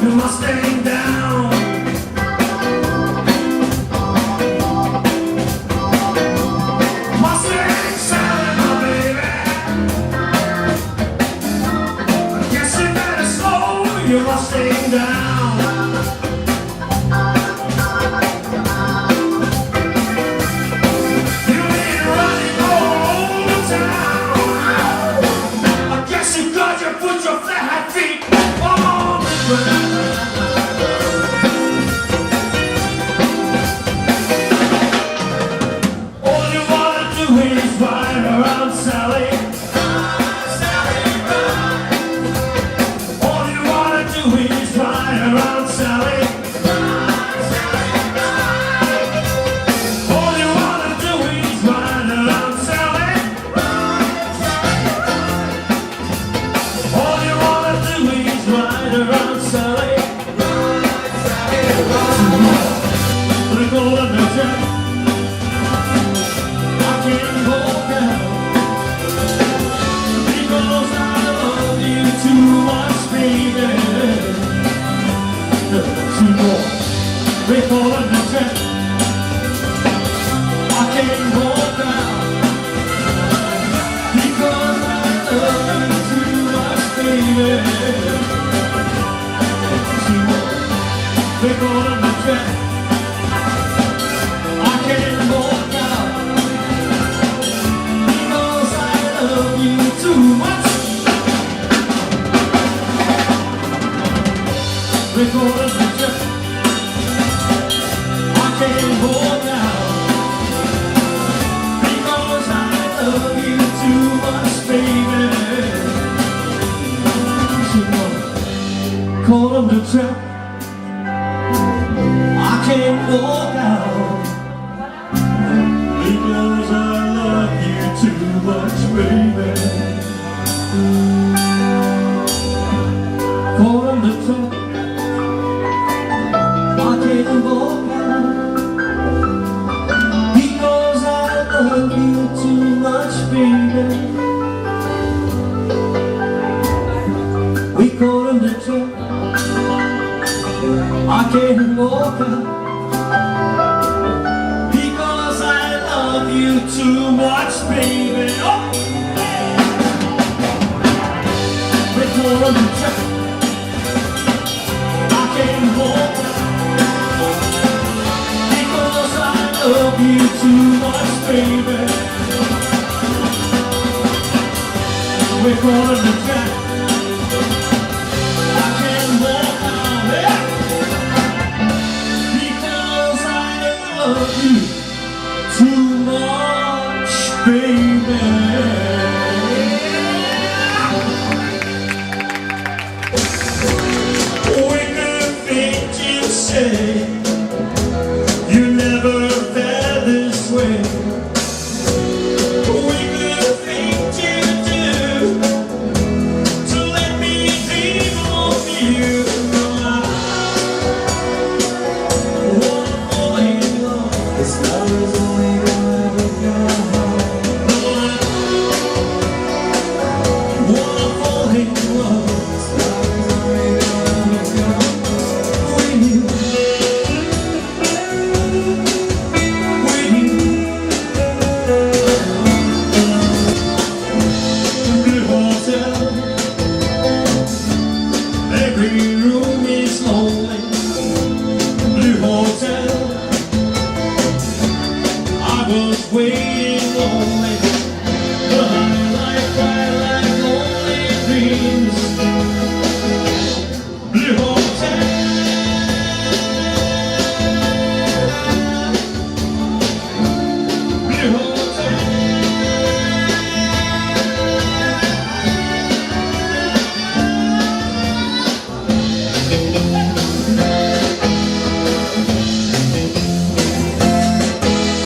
your Mustang down. Mustang selling, my baby. I guess you better slow your Mustang down. You've been running all over town. I guess you got you put your flat feet on the ground. All you wanna do is ride around, Sally. All you wanna do is ride around, Sally. All you wanna do is ride around, Sally. All you wanna do is ride around, Sally. Look over the track. I can't go down because I love you too much, baby. Two more. Break all of the track. I can't go down because I love you too much, baby. Two more. Break all of the track. I can't go down because I love you too much. Break all of the track. I can't go down because I love you too much, baby. Call on the track. I can't go down because I love you too much, baby. Call on the track. I can't go down because I love you too much, baby. We call on the track. I can't walk out because I love you too much, baby. Oh! We call on the track. I can't walk out because I love you too much, baby. We call on the track.